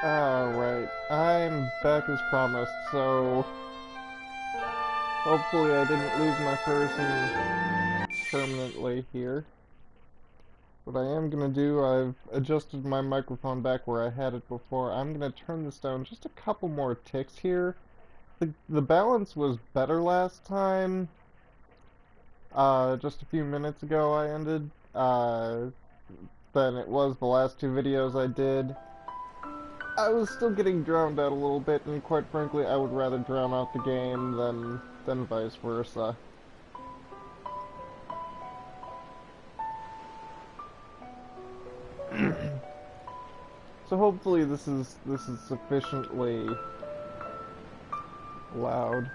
Alright, I'm back as promised, so hopefully I didn't lose my person permanently here. What I am gonna do, I've adjusted my microphone back where I had it before. I'm gonna turn this down just a couple more ticks here. The balance was better last time. Just a few minutes ago I ended, than it was the last two videos I did. I was still getting drowned out a little bit, and quite frankly, I would rather drown out the game than vice versa. So hopefully this is sufficiently loud.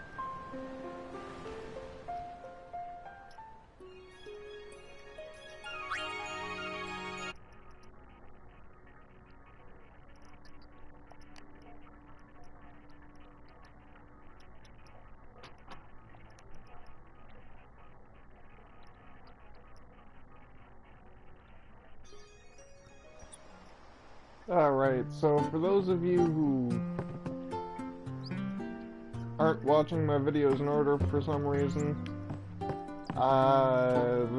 Alright, so for those of you who aren't watching my videos in order for some reason,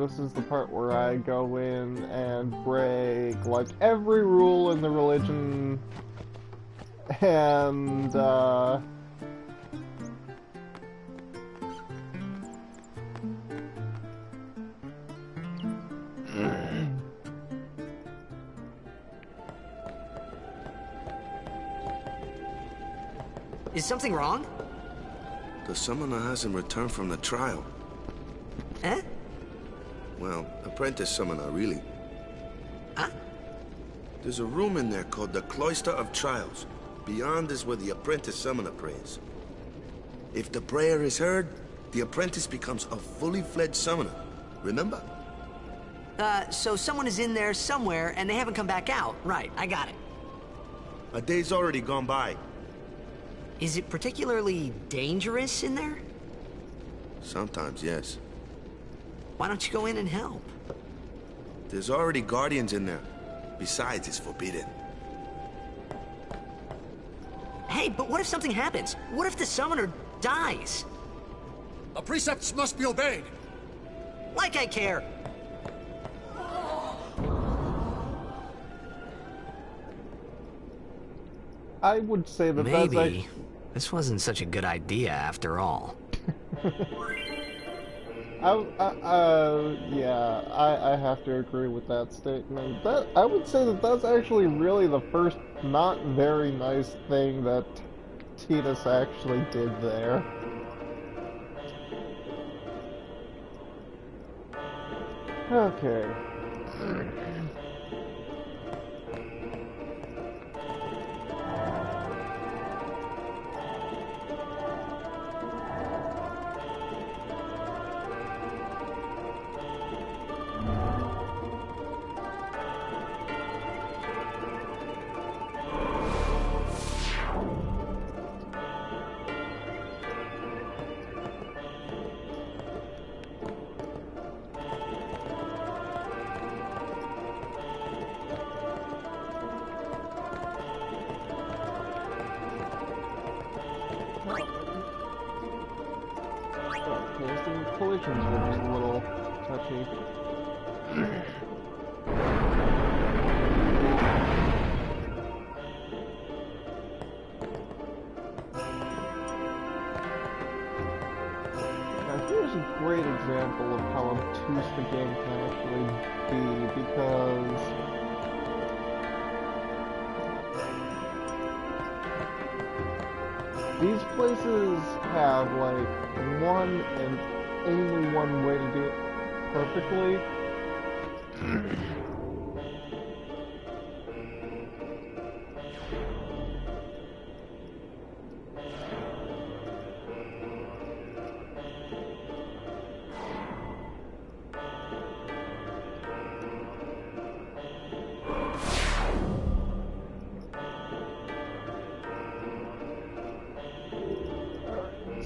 this is the part where I go in and break, like, every rule in the religion, and, Is something wrong? The summoner hasn't returned from the trial. Eh? Well, apprentice summoner, really. Huh? There's a room in there called the Cloister of Trials. Beyond is where the apprentice summoner prays. If the prayer is heard, the apprentice becomes a fully fledged summoner. Remember? So someone is in there somewhere and they haven't come back out. Right, I got it. A day's already gone by. Is it particularly dangerous in there? Sometimes, yes. Why don't you go in and help? There's already guardians in there. Besides, it's forbidden. Hey, but what if something happens? What if the summoner dies? The precepts must be obeyed. Like I care. I would say that that's Maybe this wasn't such a good idea after all. Yeah, I have to agree with that statement. I would say that that's actually really the first not very nice thing that Titus actually did there. Okay. The collisions were just a little touchy. Now here's a great example of how obtuse the game can actually be, because these places have, like, one and only one way to do it perfectly.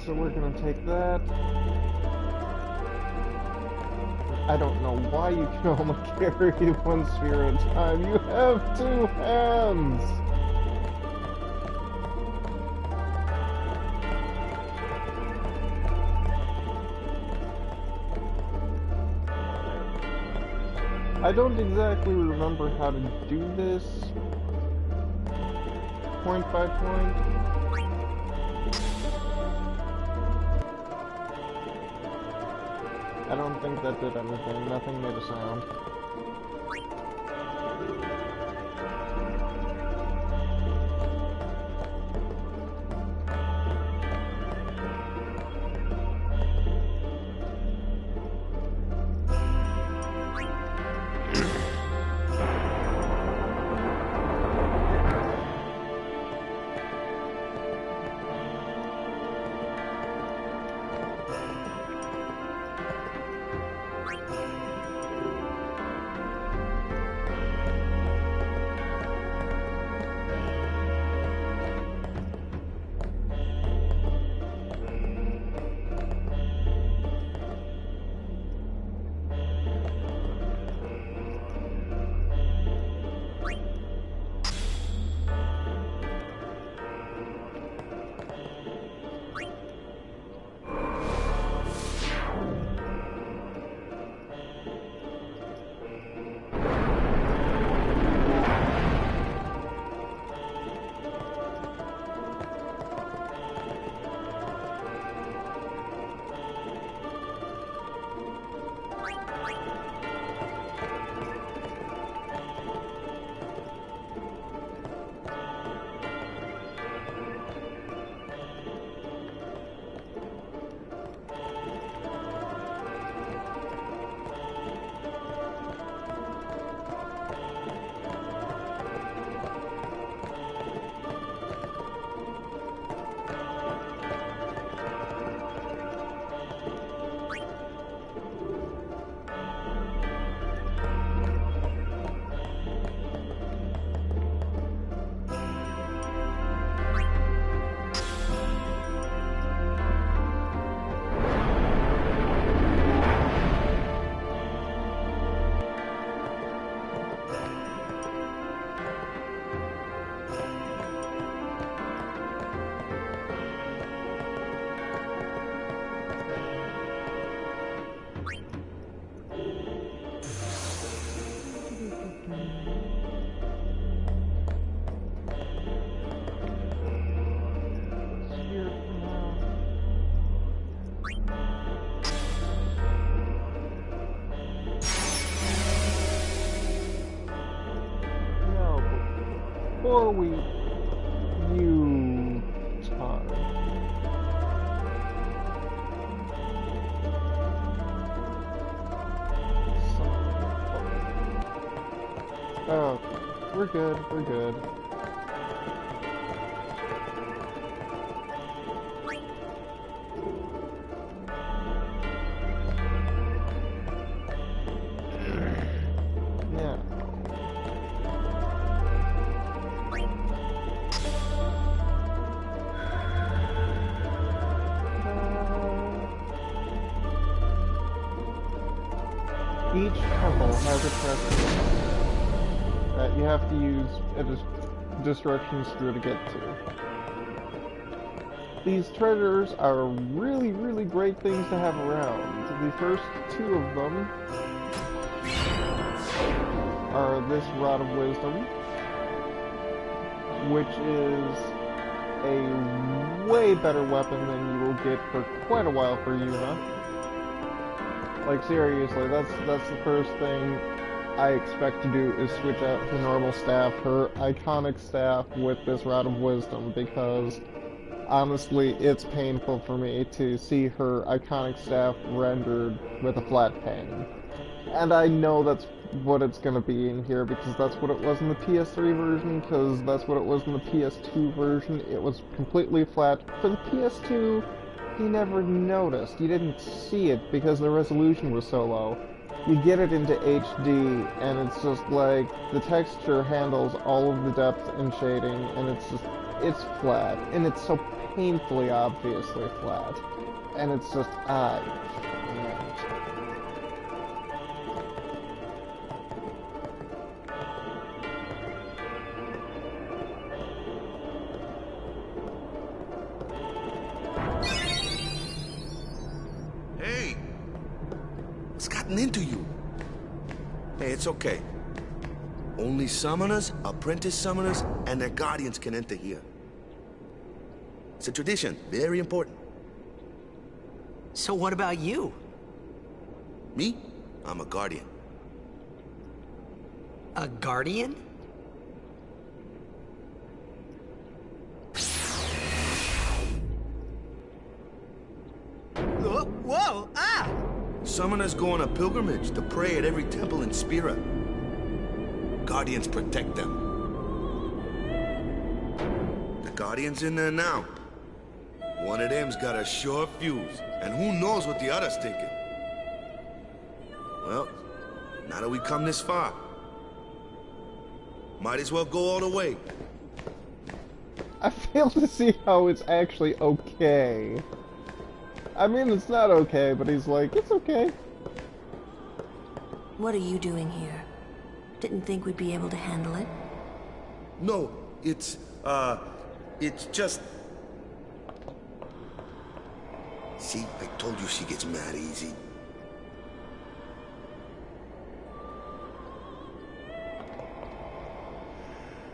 So we're gonna take that. I don't know why you can only carry one sphere at a time. You have two hands! I don't exactly remember how to do this point by point. I don't think that did anything. Nothing made a sound. Before we... You... time. Oh, we're good, we're good. Yeah. Each temple has a treasure that you have to use a destruction screw to get to. These treasures are really, really great things to have around. The first two of them are this Rod of Wisdom, which is a way better weapon than you will get for quite a while for Yuna. Like, seriously, that's the first thing I expect to do is switch out her normal staff, her iconic staff, with this Rod of Wisdom, because honestly, it's painful for me to see her iconic staff rendered with a flat pane. And I know that's what it's gonna be in here, because that's what it was in the PS3 version, because that's what it was in the PS2 version. It was completely flat. For the PS2, you never noticed. You didn't see it because the resolution was so low. You get it into HD, and it's just like, the texture handles all of the depth and shading, and it's flat. And it's so painfully obviously flat. And it's just, Hey! What's gotten into you? Hey, it's okay. Only summoners, apprentice summoners, and their guardians can enter here. It's a tradition, very important. So what about you? Me? I'm a guardian. A guardian? Whoa! Ah! Summoners go on a pilgrimage to pray at every temple in Spira. Guardians protect them. The Guardian's in there now. One of them's got a short fuse, and who knows what the other's thinking. Well, now that we come this far, might as well go all the way. I fail to see how it's actually okay. I mean, it's not okay, but he's like, it's okay. What are you doing here? Didn't think we'd be able to handle it? No, it's just... See, I told you she gets mad easy.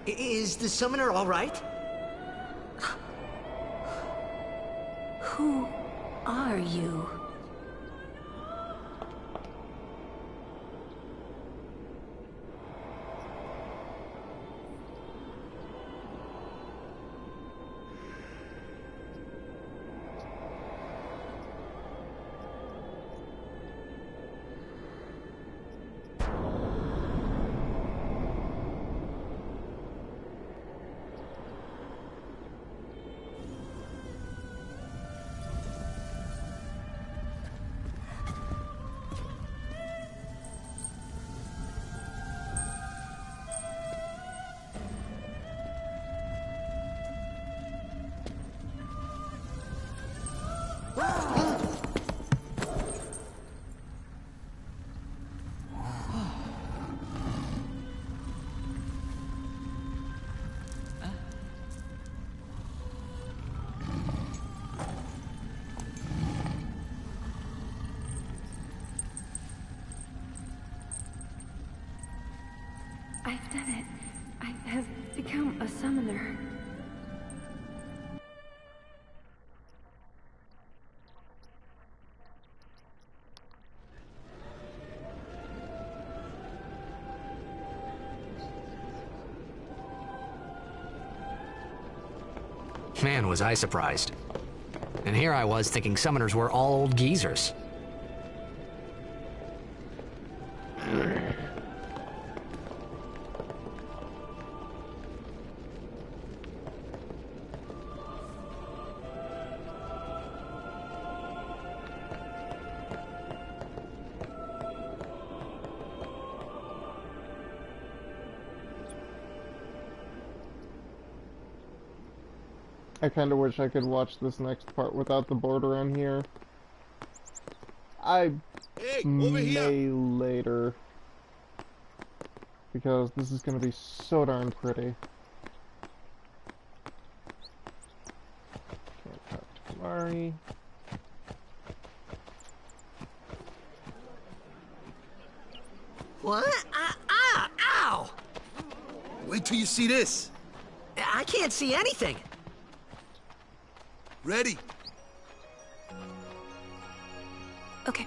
Is the summoner all right? Who are you? I've done it. I have become a summoner. Man, was I surprised. And here I was thinking summoners were all old geezers. I kinda wish I could watch this next part without the border on here. I Hey, over here! may later. Because this is gonna be so darn pretty. Can't talk to Kimahri. What? Ow! Wait till you see this. I can't see anything. Ready? Okay.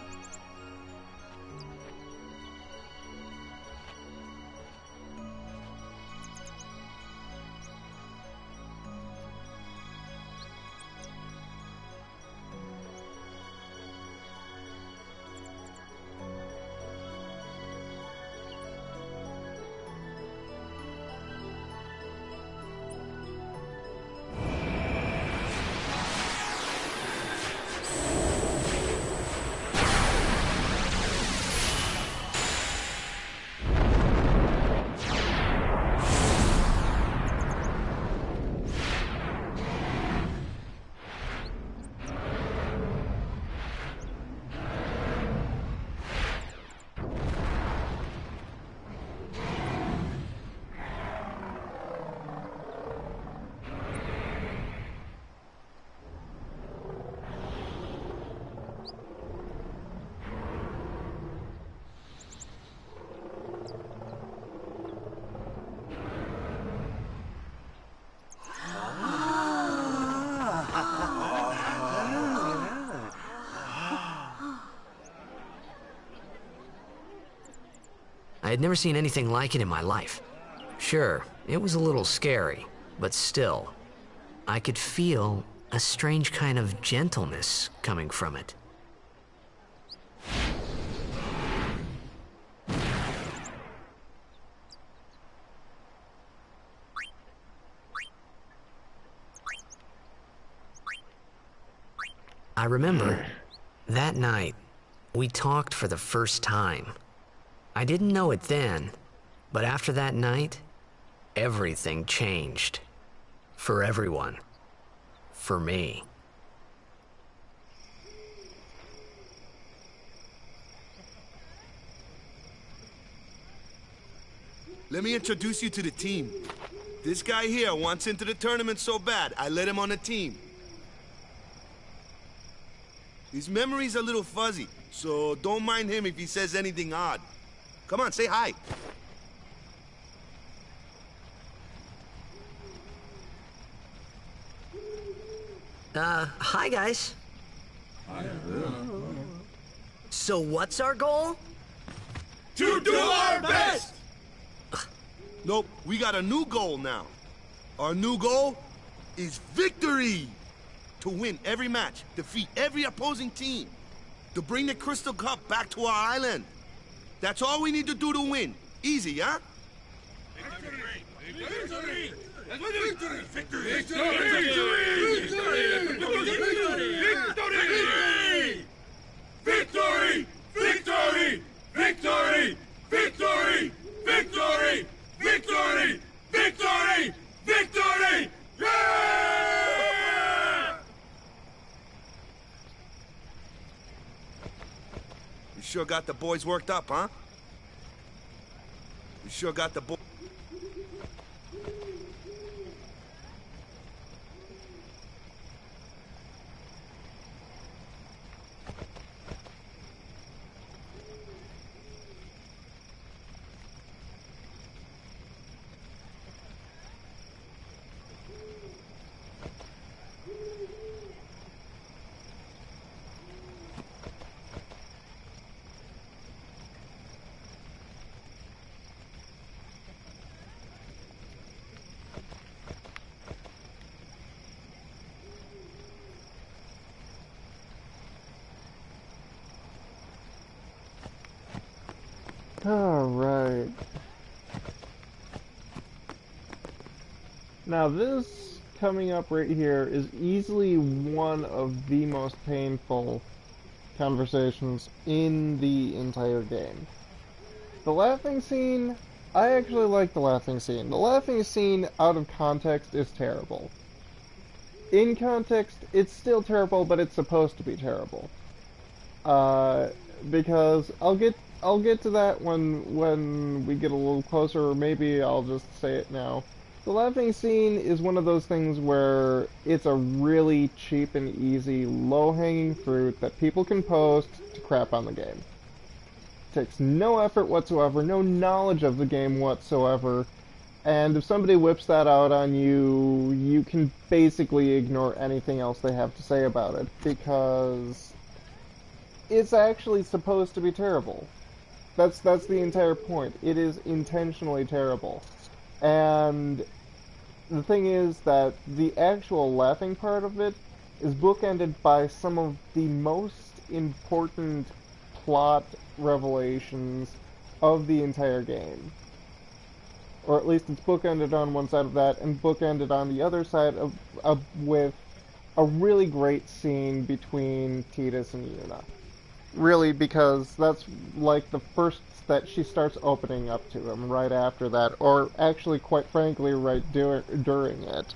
I had never seen anything like it in my life. Sure, it was a little scary, but still, I could feel a strange kind of gentleness coming from it. I remember, that night, we talked for the first time. I didn't know it then, but after that night, everything changed. For everyone. For me. Let me introduce you to the team. This guy here wants into the tournament so bad, I let him on the team. His memory's a little fuzzy, so don't mind him if he says anything odd. Come on, say hi. Hi guys. So what's our goal? To do our best! Nope, we got a new goal now. Our new goal is victory! To win every match, defeat every opposing team, to bring the Crystal Cup back to our island. That's all we need to do to win. Easy, huh? Victory! Victory! Victory! Victory! Victory! Victory! Victory! Victory! Victory! Victory! Victory! Victory! Victory! Yeah! You sure got the boys worked up, huh? You sure got the boys. Alright. Now this coming up right here is easily one of the most painful conversations in the entire game. The laughing scene, I actually like the laughing scene. The laughing scene out of context is terrible. In context, it's still terrible, but it's supposed to be terrible. Because I'll get to that when we get a little closer, or maybe I'll just say it now. The laughing scene is one of those things where it's a really cheap and easy, low-hanging fruit that people can post to crap on the game. It takes no effort whatsoever, no knowledge of the game whatsoever, and if somebody whips that out on you, you can basically ignore anything else they have to say about it, because it's actually supposed to be terrible. That's the entire point. It is intentionally terrible. And the thing is that the actual laughing part of it is bookended by some of the most important plot revelations of the entire game. Or at least it's bookended on one side of that, and bookended on the other side with a really great scene between Tidus and Yuna. Really, because that's like the first that she starts opening up to him right after that, or actually, quite frankly, right during it.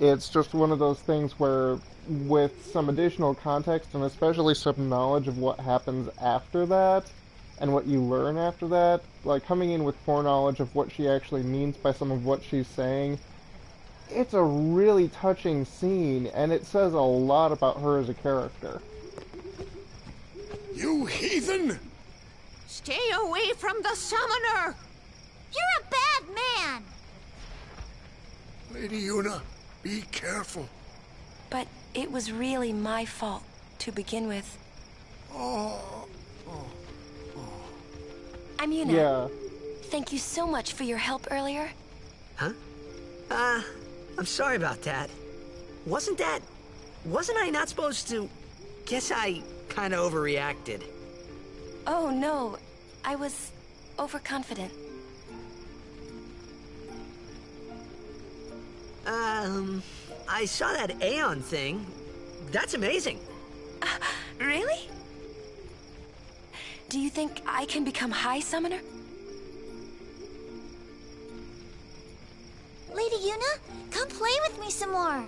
It's just one of those things where, with some additional context, and especially some knowledge of what happens after that, and what you learn after that, like coming in with foreknowledge of what she actually means by some of what she's saying, it's a really touching scene, and it says a lot about her as a character. You heathen! Stay away from the summoner! You're a bad man! Lady Yuna, be careful. But it was really my fault to begin with. Oh. I'm Yuna. Yeah. Thank you so much for your help earlier. Huh? I'm sorry about that. Wasn't I not supposed to... Guess I kinda overreacted. Oh, no. I was overconfident. I saw that Aeon thing. That's amazing. Really? Do you think I can become High Summoner? Lady Yuna, come play with me some more.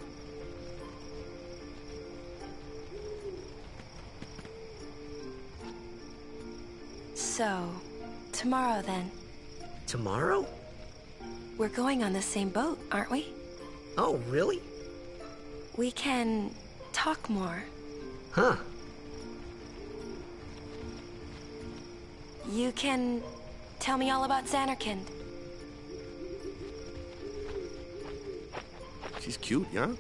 So, tomorrow then. Tomorrow? We're going on the same boat, aren't we? Oh, really? We can talk more. Huh. You can tell me all about Xanarkand. She's cute, yeah?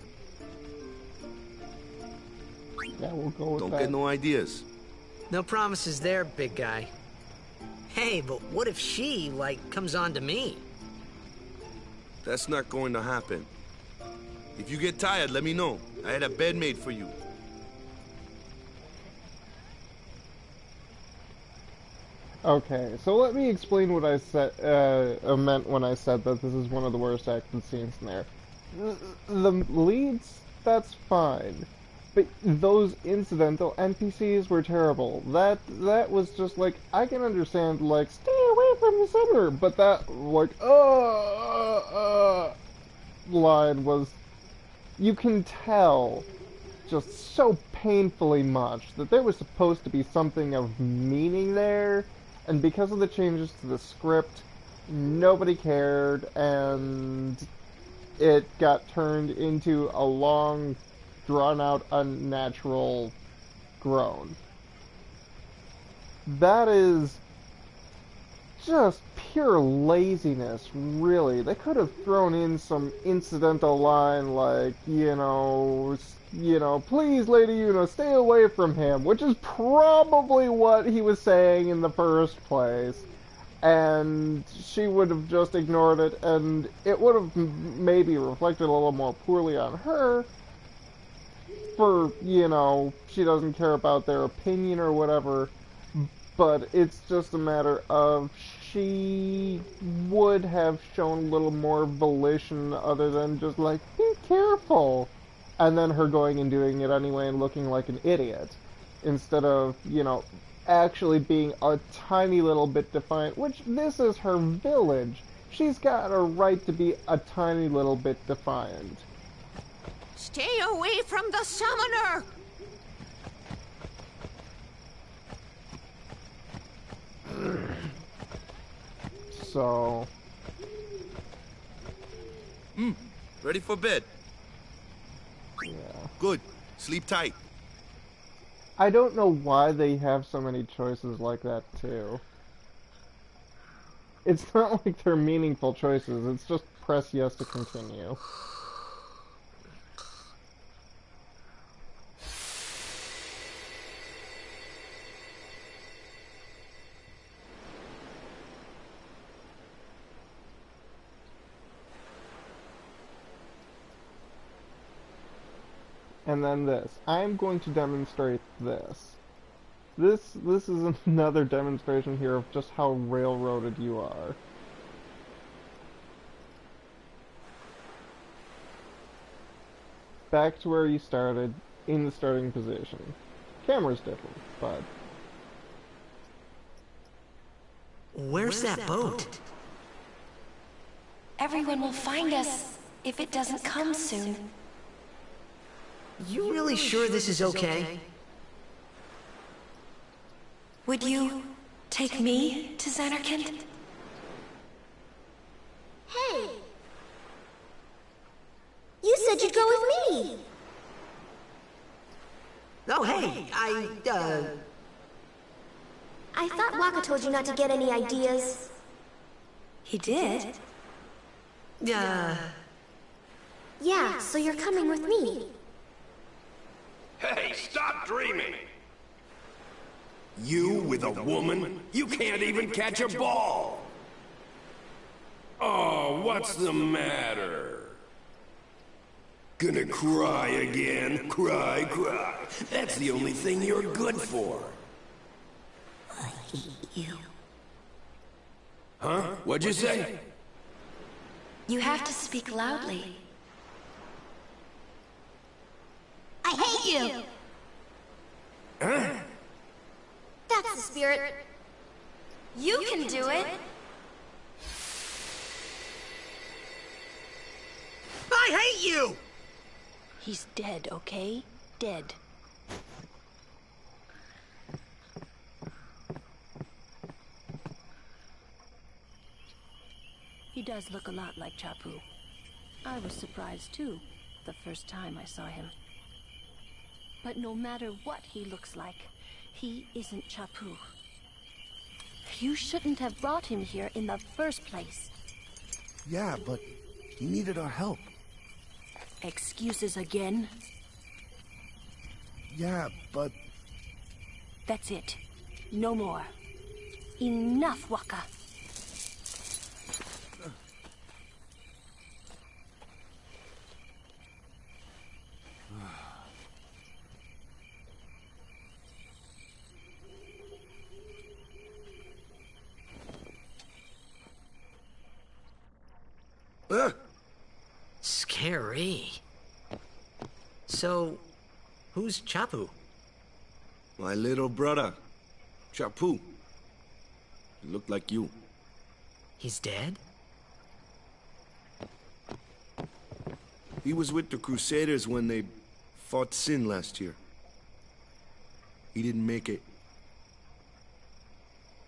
Yeah, we'll go with Don't that. get no ideas. No promises there, big guy. Hey, but what if she, like, comes on to me? That's not going to happen. If you get tired, let me know. I had a bed made for you. Okay, so let me explain what I said, meant when I said that this is one of the worst acted scenes in there. The leads, that's fine. But those incidental NPCs were terrible. That was just like, I can understand, like, stay away from the summoner, but that, like, line was, you can tell just so painfully much that there was supposed to be something of meaning there, and because of the changes to the script, nobody cared, and it got turned into a long, drawn-out, unnatural groan. That is just pure laziness, really. They could have thrown in some incidental line like, you know, please, Lady Yuna, stay away from him, which is probably what he was saying in the first place. And she would have just ignored it, and it would have maybe reflected a little more poorly on her for, you know, she doesn't care about their opinion or whatever, but it's just a matter of she would have shown a little more volition other than just like, be careful, and then her going and doing it anyway and looking like an idiot, instead of, you know, actually being a tiny little bit defiant, which this is her village. She's got a right to be a tiny little bit defiant. Stay away from the summoner! So... Ready for bed? yeah. Good. Sleep tight. I don't know why they have so many choices like that, too. It's not like they're meaningful choices, it's just press yes to continue. And then this. I'm going to demonstrate this. This is another demonstration here of just how railroaded you are. Back to where you started, in the starting position. Camera's different, but... Where's that boat? Everyone will find us if it doesn't come soon. You really sure this is okay? Would you take me to Xanarkand? Hey! You said you'd go with me! Oh, hey, I thought Waka told you not to get any ideas. He did? Yeah, so you're coming with me. Hey, stop dreaming! You with a woman? You can't even catch a ball! Oh, what's the matter? Gonna cry again? Cry, cry. That's the only thing you're good for. I hate you. Huh? What'd you say? You have to speak loudly. I hate you! Huh? That's the spirit. You can do it. I hate you! He's dead, okay? Dead. He does look a lot like Chapu. I was surprised too, the first time I saw him. But no matter what he looks like, he isn't Chapu. You shouldn't have brought him here in the first place. Yeah, but he needed our help. Excuses again? Yeah, but... That's it. No more. Enough, Waka. Scary. So, who's Chapu? My little brother, Chapu. He looked like you. He's dead? He was with the Crusaders when they fought Sin last year. He didn't make it.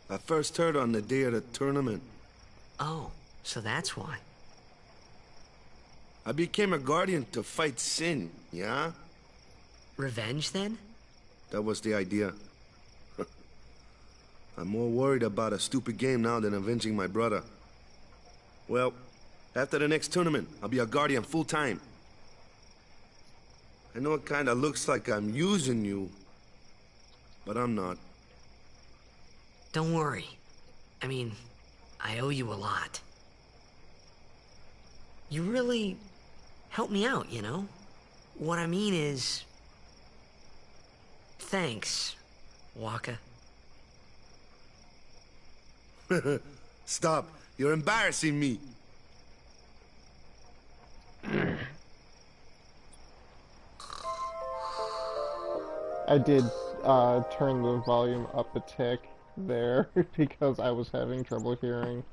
I first heard on the day of the tournament. Oh, so that's why. I became a guardian to fight Sin, yeah? Revenge, then? That was the idea. I'm more worried about a stupid game now than avenging my brother. Well, after the next tournament, I'll be a guardian full-time. I know it kinda looks like I'm using you, but I'm not. Don't worry. I mean, I owe you a lot. You really helped me out, you know? What I mean is... Thanks, Waka. Stop. You're embarrassing me. I did turn the volume up a tick there because I was having trouble hearing.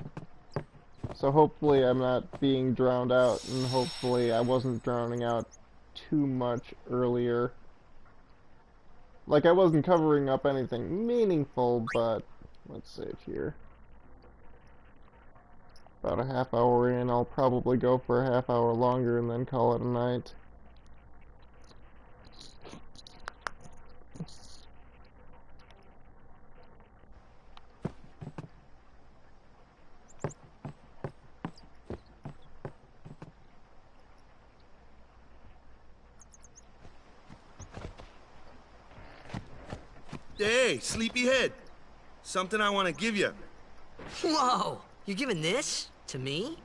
So hopefully I'm not being drowned out, and hopefully I wasn't drowning out too much earlier. Like, I wasn't covering up anything meaningful, but let's save here. About a half hour in, I'll probably go for a half hour longer and then call it a night. Hey, sleepyhead. Something I want to give you. Whoa! You're giving this to me?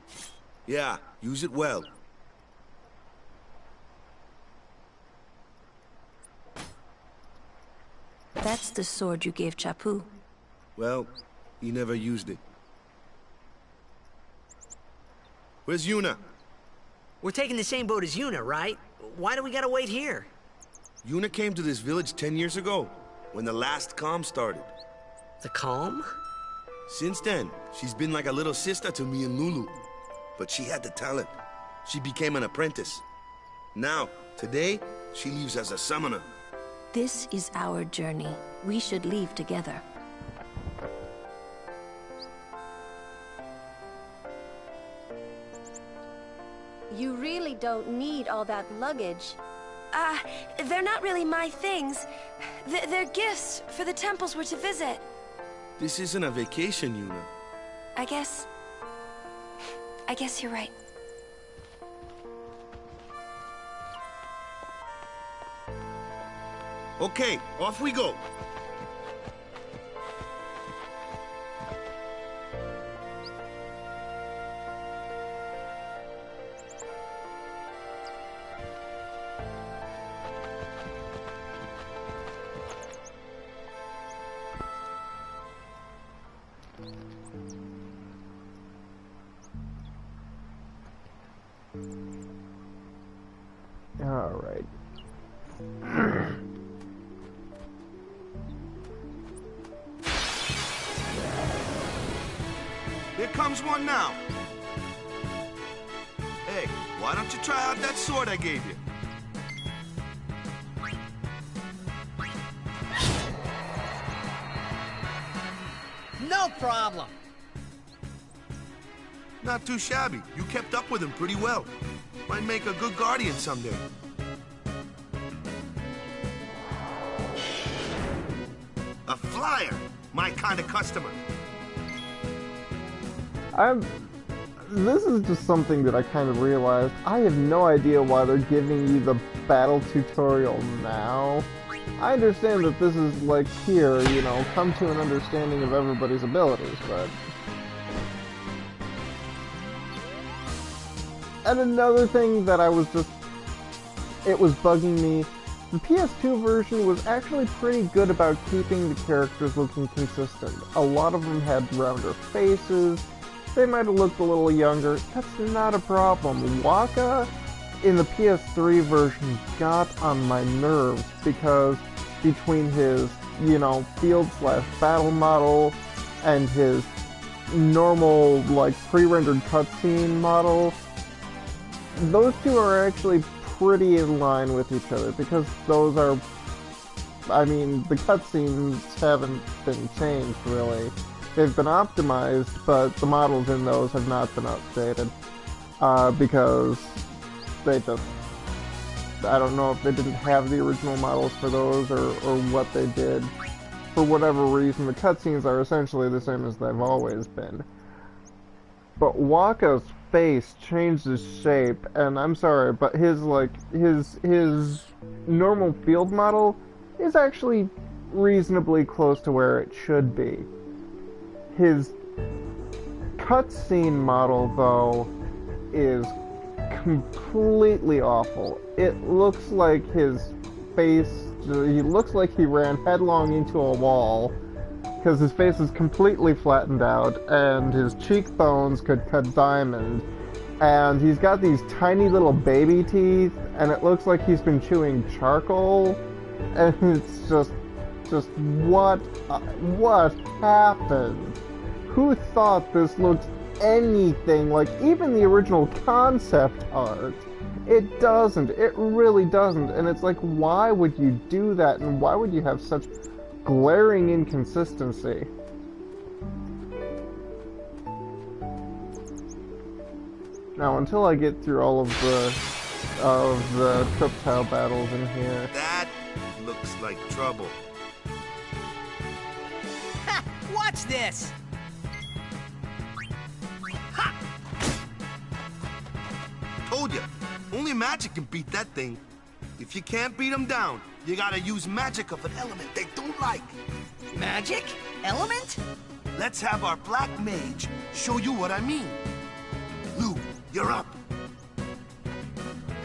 Yeah, use it well. That's the sword you gave Chapu. Well, he never used it. Where's Yuna? We're taking the same boat as Yuna, right? Why do we gotta wait here? Yuna came to this village 10 years ago, when the last calm started. The calm? Since then, she's been like a little sister to me and Lulu. But she had the talent. She became an apprentice. Now, today, she leaves as a summoner. This is our journey. We should leave together. You really don't need all that luggage. They're not really my things. They're gifts for the temples we're to visit. This isn't a vacation, Yuna. I guess you're right. Okay, off we go. Alright. Here comes one now. Hey, why don't you try out that sword I gave you? No problem. Not too shabby. You kept up with him pretty well. Might make a good guardian someday. A flyer! My kind of customer. This is just something that I kind of realized. I have no idea why they're giving you the battle tutorial now. I understand that this is like here, you know, come to an understanding of everybody's abilities, but... And another thing that it was bugging me, the PS2 version was actually pretty good about keeping the characters looking consistent. A lot of them had rounder faces, they might have looked a little younger, that's not a problem. Waka in the PS3 version got on my nerves because between his, you know, field/battle model and his normal, like, pre-rendered cutscene model, those two are actually pretty in line with each other because those are, I mean, the cutscenes haven't been changed really. They've been optimized, but the models in those have not been updated because they just, I don't know if they didn't have the original models for those or what they did. For whatever reason, the cutscenes are essentially the same as they've always been. But Waka's face changed his shape, and I'm sorry, but his normal field model is actually reasonably close to where it should be. His cutscene model, though, is completely awful. It looks like his face, he looks like he ran headlong into a wall, because his face is completely flattened out, and his cheekbones could cut diamond, and he's got these tiny little baby teeth, and it looks like he's been chewing charcoal, and it's just what happened? Who thought this looked anything like even the original concept art? It doesn't. It really doesn't. And it's like, why would you do that? And why would you have such glaring inconsistency? Now, until I get through all of the Triptile battles in here. That looks like trouble. Ha! Watch this! Ha! Told ya, only magic can beat that thing. If you can't beat them down, you gotta use magic of an element they don't like. Magic? Element? Let's have our black mage show you what I mean. Lou, you're up.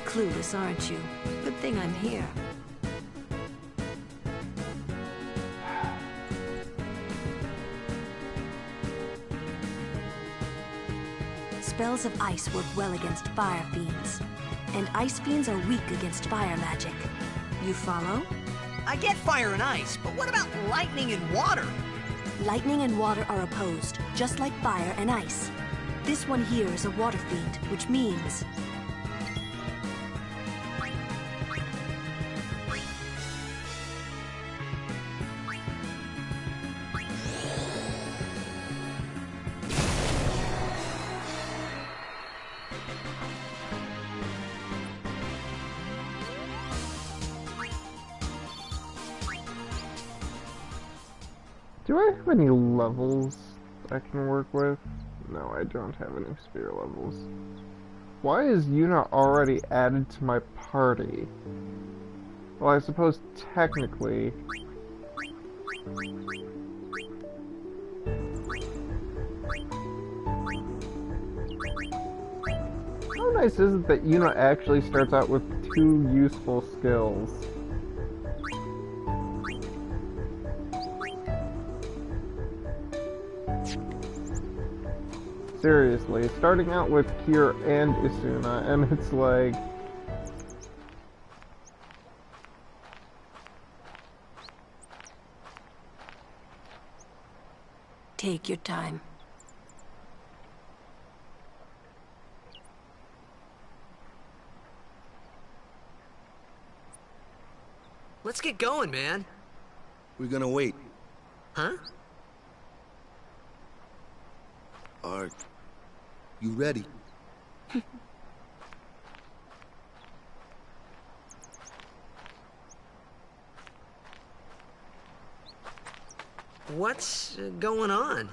Clueless, aren't you? Good thing I'm here. Spells of ice work well against fire fiends, and ice fiends are weak against fire magic. You follow? I get fire and ice, but what about lightning and water? Lightning and water are opposed, just like fire and ice. This one here is a water fiend, which means... Do I have any levels I can work with? No, I don't have any sphere levels. Why is Yuna already added to my party? Well, I suppose technically... How nice is it that Yuna actually starts out with 2 useful skills? Seriously, starting out with Cure and Isuna, and it's like... Take your time. Let's get going, man. We're gonna wait. Huh? Are you ready? What's going on?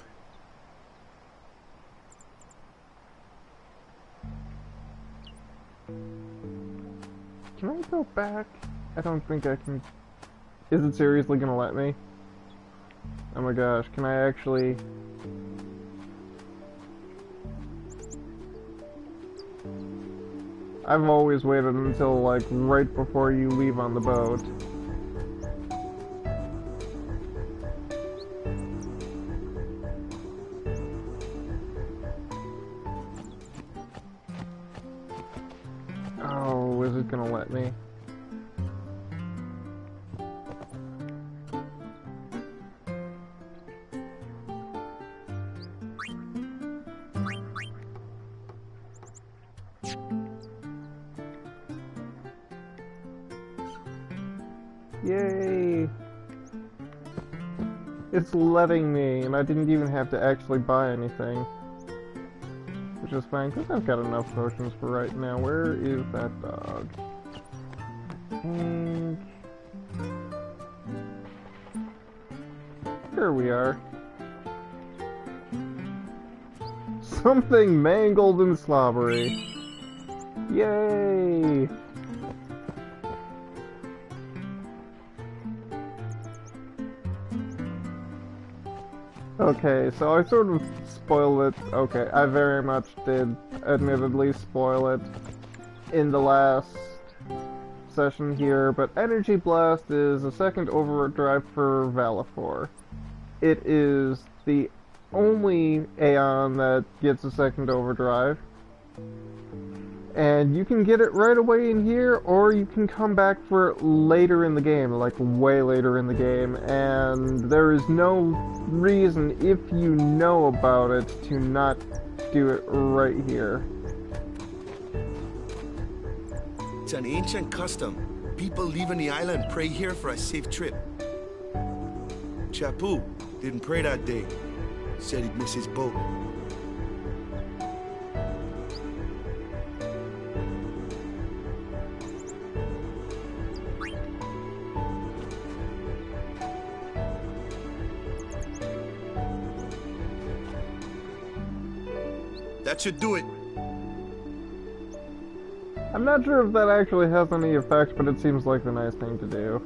Can I go back? I don't think I can. Is it seriously gonna let me? Oh my gosh, can I actually... I've always waited until, like, right before you leave on the boat. Oh, is it gonna let me? Yay! It's letting me, and I didn't even have to actually buy anything. Which is fine, because I've got enough potions for right now. Where is that dog? And... here we are. Something mangled and slobbery. Yay! Okay, so I sort of spoiled it. Okay, I very much did admittedly spoil it in the last session here, but Energy Blast is a second overdrive for Valifor. It is the only Aeon that gets a second overdrive. And you can get it right away in here, or you can come back for it later in the game, like way later in the game, and there is no reason, if you know about it, to not do it right here. It's an ancient custom. People leaving the island pray here for a safe trip. Chappu didn't pray that day. Said he'd miss his boat. That should do it. I'm not sure if that actually has any effect, but it seems like the nice thing to do.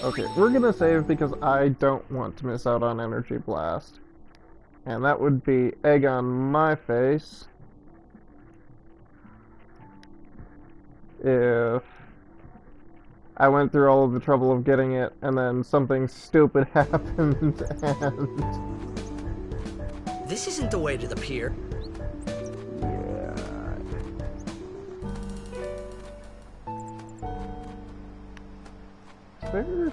Okay, we're gonna save because I don't want to miss out on Energy Blast. And that would be egg on my face if I went through all of the trouble of getting it and then something stupid happened and... This isn't the way to the pier. yeah. There...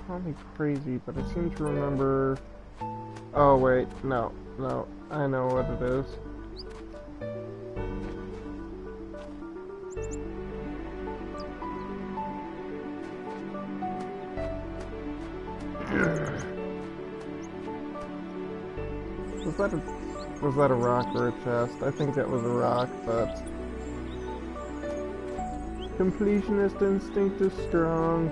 call me crazy, but I seem to remember... oh wait, no, I know what it is. Was that a rock or a chest? I think that was a rock, but... completionist instinct is strong.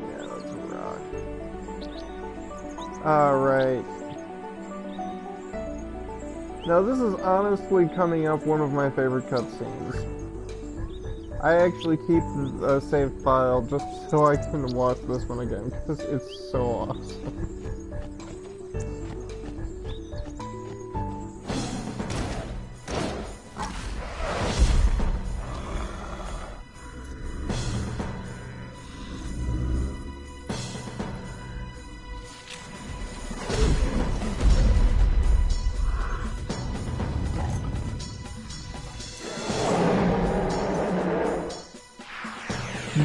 Yeah, that's a rock. Alright. Now this is honestly coming up one of my favorite cutscenes. I actually keep a saved file just so I can watch this one again, because it's so awesome.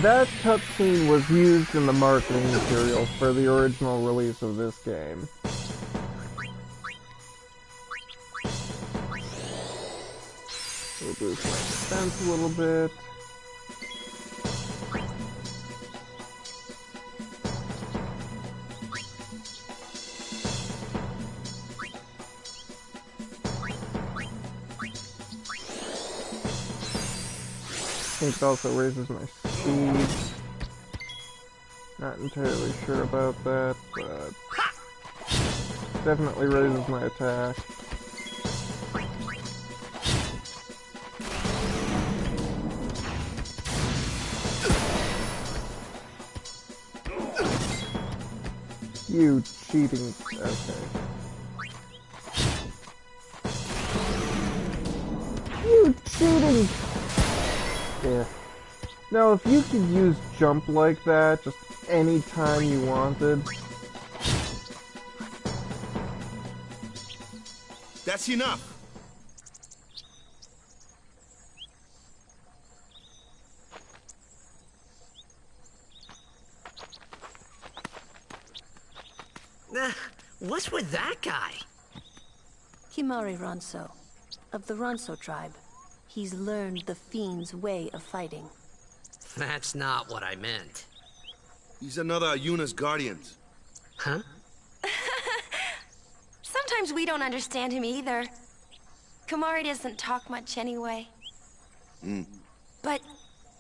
that cutscene was used in the marketing materials for the original release of this game. We'll boost my defense a little bit. I think it also raises my speed. Not entirely sure about that, but definitely raises my attack. You cheating. Okay. You cheating. Yeah. Now, if you could use jump like that just any time you wanted. That's enough. What's with that guy? Kimahri Ronso, of the Ronso tribe. He's learned the Fiend's way of fighting. That's not what I meant. He's another of Yuna's guardians. Huh? Sometimes we don't understand him either. Kimahri doesn't talk much anyway. But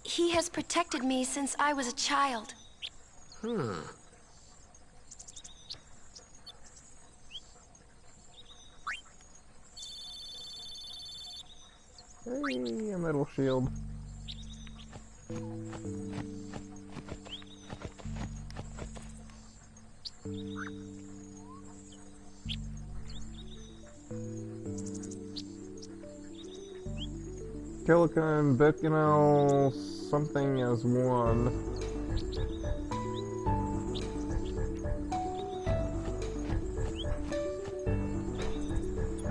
he has protected me since I was a child. Hey, a metal shield. Kilika and Beckinel something as one.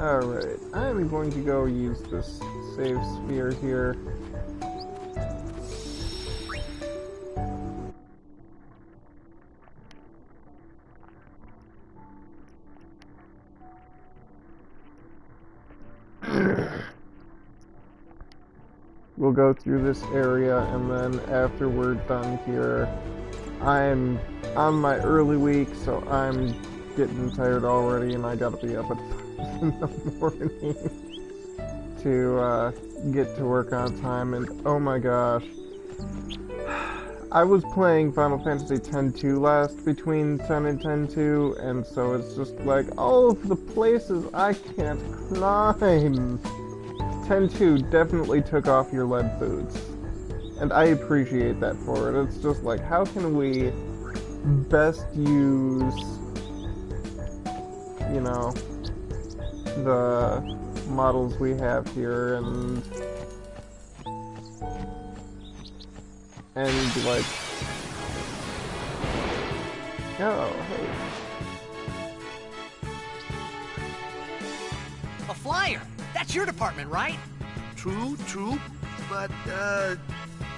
Alright, I'm going to go use this save sphere here. We'll go through this area, and then after we're done here, I'm on my early week, so I'm getting tired already, and I gotta be up at 5 in the morning to get to work on time. And oh my gosh, I was playing Final Fantasy X-2 last between 10 and 10-2, and so it's just like all of the places I can't climb. 10-2 definitely took off your lead boots, and I appreciate that for it. It's just like, how can we best use, you know, the models we have here, and like, oh, hey. A flyer! That's your department, right? True, but,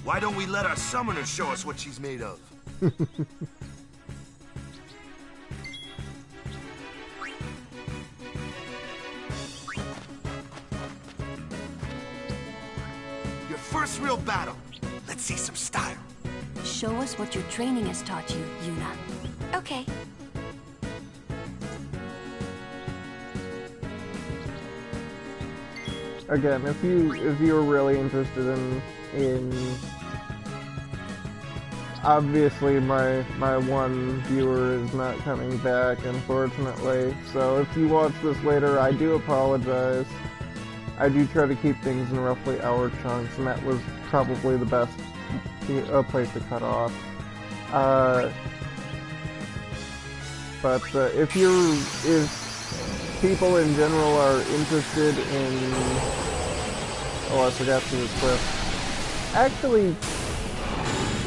why don't we let our summoner show us what she's made of? Your first real battle. Let's see some style. Show us what your training has taught you, Yuna. Okay. Again, if you're really interested in obviously my one viewer is not coming back, unfortunately. So if you watch this later, I do apologize. I do try to keep things in roughly hour chunks, and that was probably the best place to cut off. But if people in general are interested in... Oh, I forgot to equip. Actually...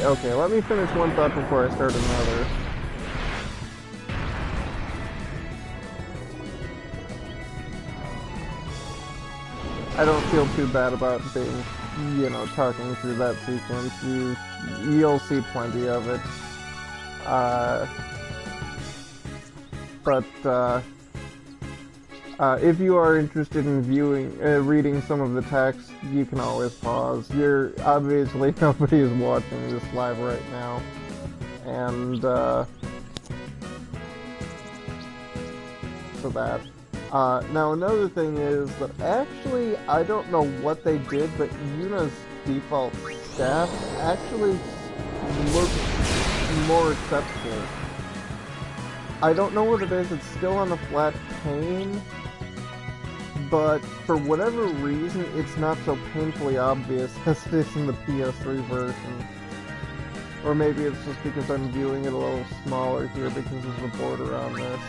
Okay, let me finish one thought before I start another. I don't feel too bad about being, you know, talking through that sequence. you'll see plenty of it. But if you are interested in reading some of the text, you can always pause. Obviously nobody is watching this live right now, and so that. Now another thing is that actually I don't know what they did, but Yuna's default staff actually looks more acceptable. I don't know what it is, it's still on a flat pane, but for whatever reason it's not so painfully obvious as it is in the PS3 version. Or maybe it's just because I'm viewing it a little smaller here because of the border on this.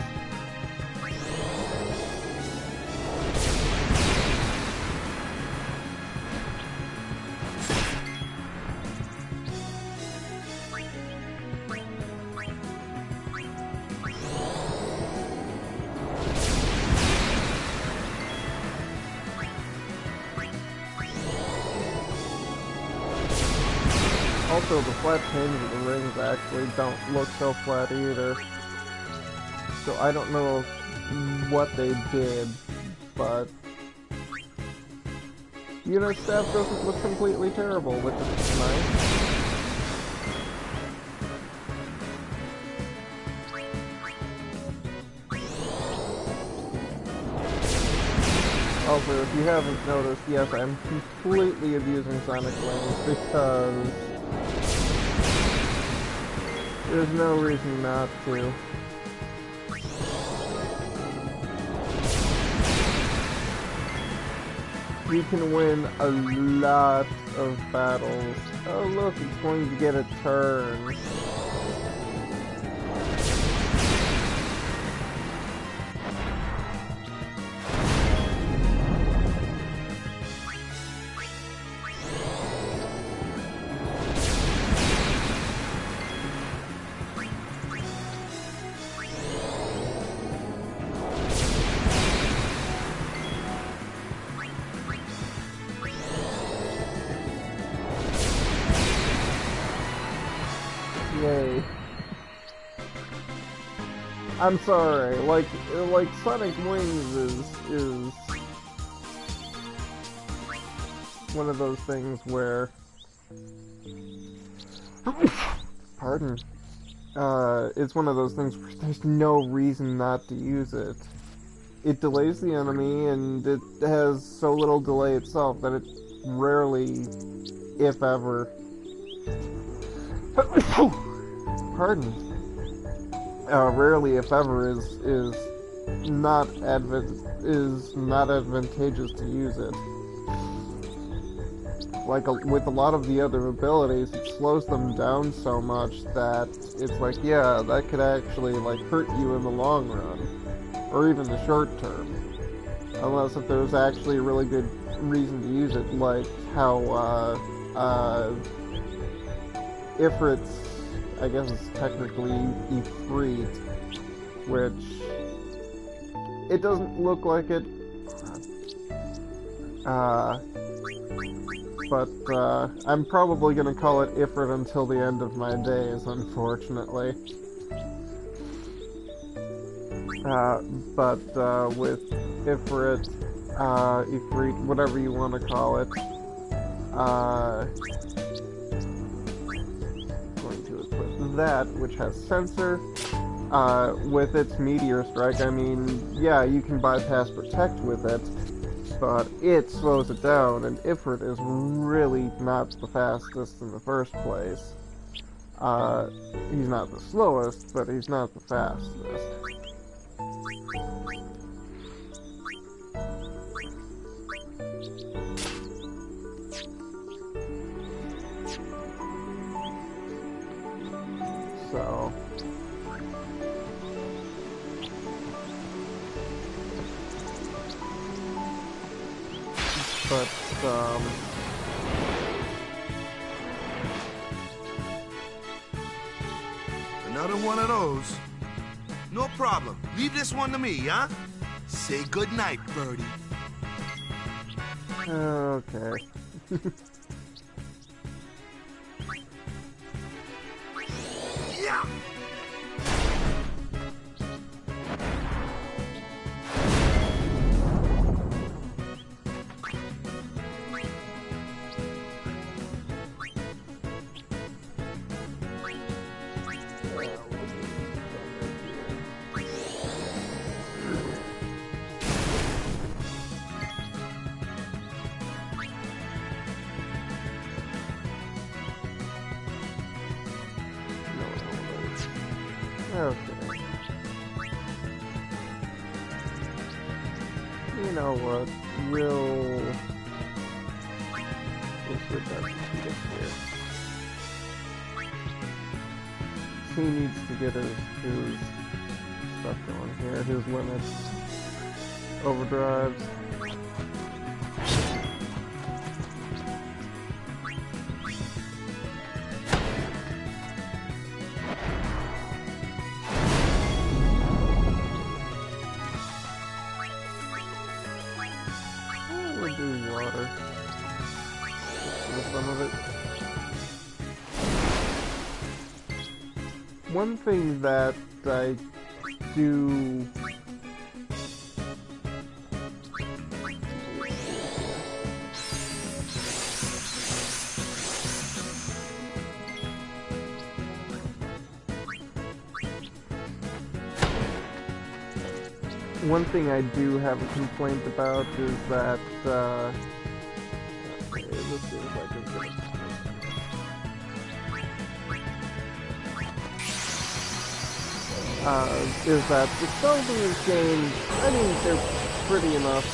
Also, the flat panes of the rings actually don't look so flat either. So I don't know what they did, but Yuna's staff doesn't look completely terrible, which is nice. Also, if you haven't noticed, yes, I'm completely abusing Sonic Wings because there's no reason not to. You can win a lot of battles. Oh look, it's going to get a turn. Yay. I'm sorry, like Sonic Wings is one of those things where pardon. It's one of those things where there's no reason not to use it. It delays the enemy, and it has so little delay itself that it rarely, if ever, pardon. Rarely, if ever, is not advantageous to use it. Like with a lot of the other abilities, it slows them down so much that it's like, yeah, that could actually like hurt you in the long run, or even the short term. Unless if there's actually a really good reason to use it, like how Ifrit's, I guess it's technically Ifrit, which it doesn't look like it. But I'm probably gonna call it Ifrit until the end of my days, unfortunately. But with Ifrit, Ifrit, whatever you want to call it, going to equip that, which has sensor. With its Meteor Strike, I mean, yeah, you can bypass Protect with it, but it slows it down, and Ifrit is really not the fastest in the first place. He's not the slowest, but he's not the fastest. So... But, another one of those? No problem. Leave this one to me, huh? Say goodnight, birdie. okay. You know what? We'll switch out the Cheetah here. He needs to get his stuff going here, his limits, overdrives. We'll do water. Some of it. One thing that I do have a complaint about is that okay, let's see if I can get it. Is that the spells in this game, I mean, they're pretty enough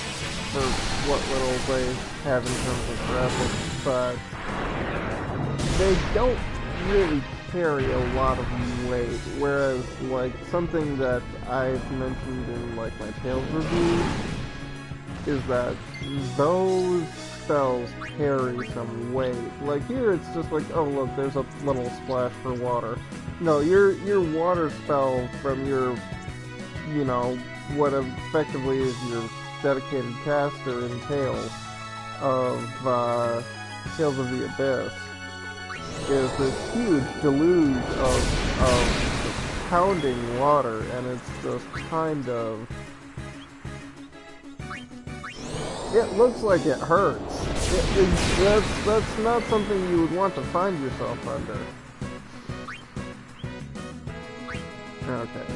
for what little they have in terms of graphics, but they don't really carry a lot of weight, whereas, like, something that I've mentioned in, like, my Tales review is that those spells carry some weight. Like, here it's just like, oh look, there's a little splash for water. No, your water spell from your, you know, what effectively is your dedicated caster in Tales of the Abyss is this huge deluge of pounding water, and it's just kind of... It looks like it hurts. That's not something you would want to find yourself under. Okay.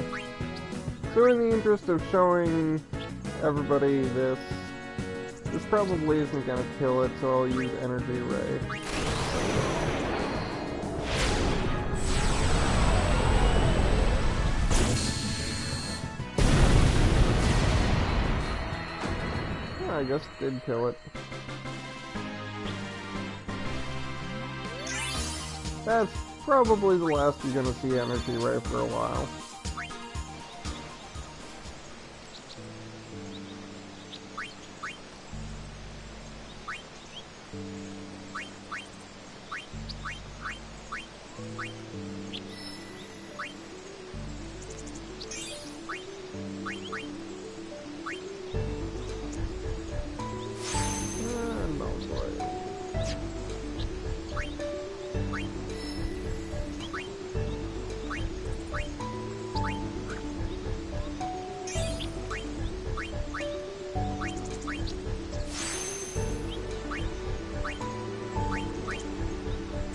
So in the interest of showing everybody this probably isn't gonna kill it, so I'll use Energy Ray. I guess it did kill it. That's probably the last you're gonna see Energy Ray for a while.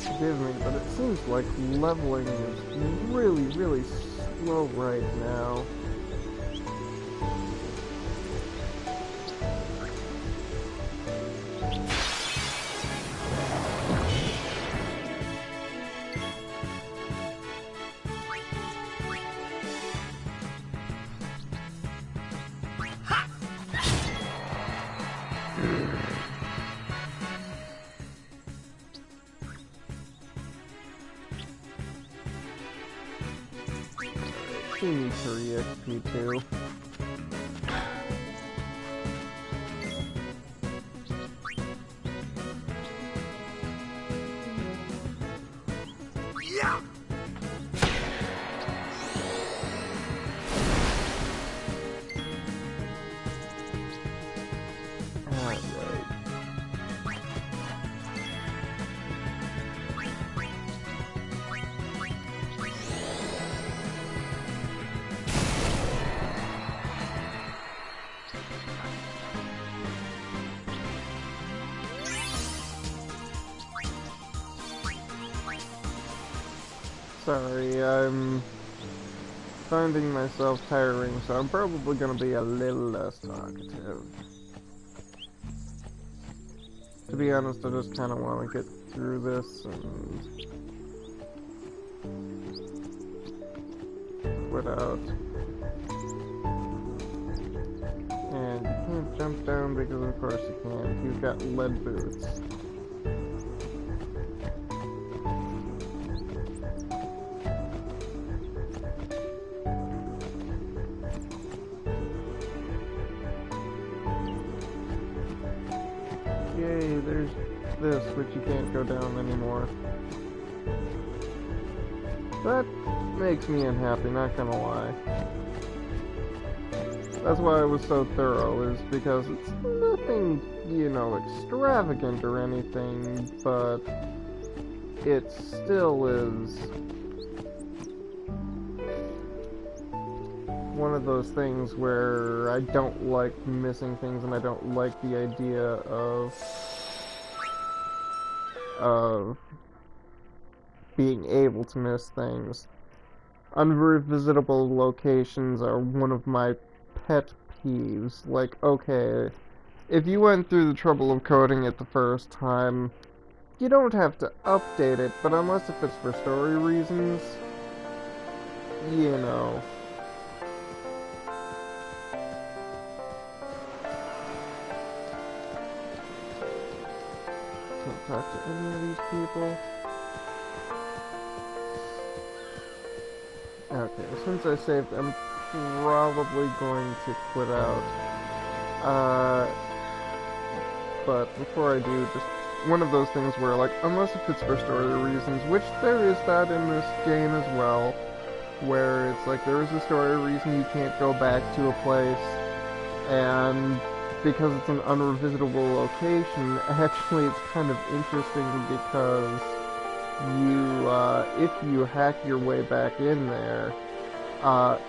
Forgive me, but it seems like leveling is really, really slow right now. She needs her EXP too. Yeah. Sorry, I'm finding myself tiring, so I'm probably gonna be a little less talkative. To be honest, I just kinda wanna get through this and quit out. And you can't jump back down because of course you can. You've got lead boots. Yay, there's this, which you can't go down anymore. That makes me unhappy, not gonna lie. That's why I was so thorough, is because it's nothing, you know, extravagant or anything, but it still is one of those things where I don't like missing things, and I don't like the idea of being able to miss things. Unrevisitable locations are one of my pet peeves. Like, okay, if you went through the trouble of coding it the first time, you don't have to update it, but unless if it's for story reasons, you know. Can't talk to any of these people. Okay, since I saved, I'm probably going to quit out. But before I do, just one of those things where, like, unless if it's for story reasons, which there is that in this game as well, where it's like there is a story reason you can't go back to a place, and because it's an unrevisitable location, actually it's kind of interesting because if you hack your way back in there,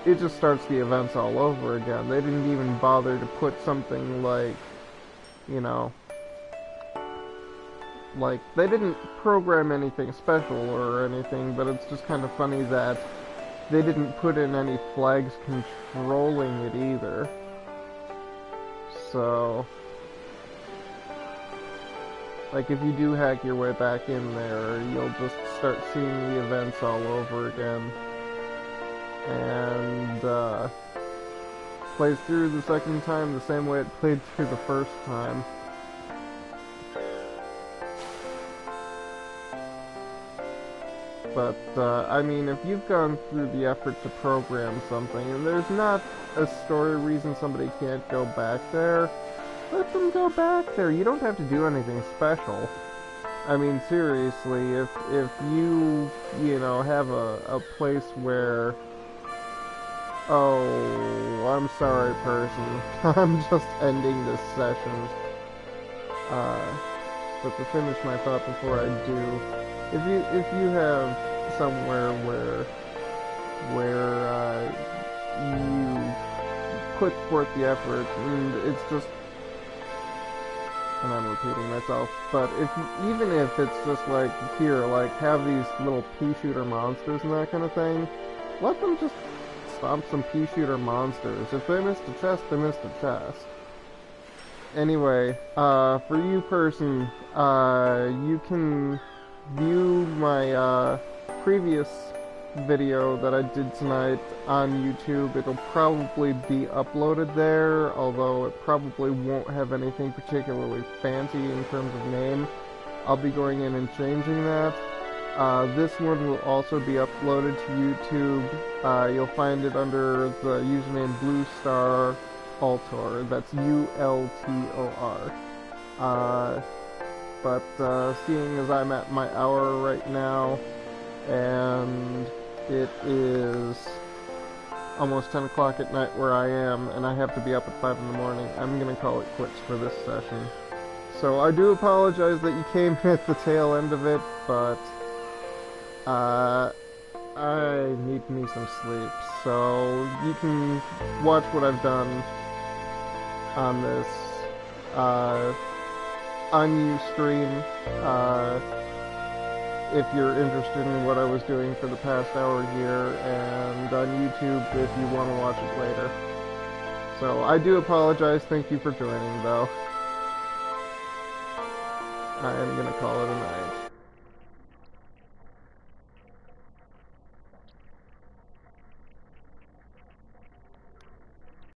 it just starts the events all over again. They didn't even bother to put something like, you know, like, they didn't program anything special or anything, but it's just kind of funny that they didn't put in any flags controlling it either. So, like, if you do hack your way back in there, you'll just start seeing the events all over again. And, plays through the second time the same way it played through the first time. But, I mean, if you've gone through the effort to program something, and there's not a story reason somebody can't go back there, let them go back there. You don't have to do anything special. I mean, seriously, if you know, have a place where, oh, I'm sorry, person, I'm just ending this session. But to finish my thought before I do, if you have somewhere where you put forth the effort, and it's just, and I'm repeating myself, but even if it's just like, here, like, have these little pea-shooter monsters and that kind of thing, let them just stomp some pea-shooter monsters. If they missed a chest, they missed a chest. Anyway, for you person, you can view my previous video that I did tonight on YouTube. It'll probably be uploaded there, although it probably won't have anything particularly fancy in terms of name. I'll be going in and changing that. This one will also be uploaded to YouTube. You'll find it under the username Blue Star Ultor. That's ULTOR. But seeing as I'm at my hour right now, and it is almost 10 o'clock at night where I am, and I have to be up at 5 in the morning, I'm gonna call it quits for this session. So I do apologize that you came at the tail end of it, but I need me some sleep. So you can watch what I've done on this on Ustream if you're interested in what I was doing for the past hour here, and on YouTube if you want to watch it later. So I do apologize. Thank you for joining, though. I am gonna call it a night.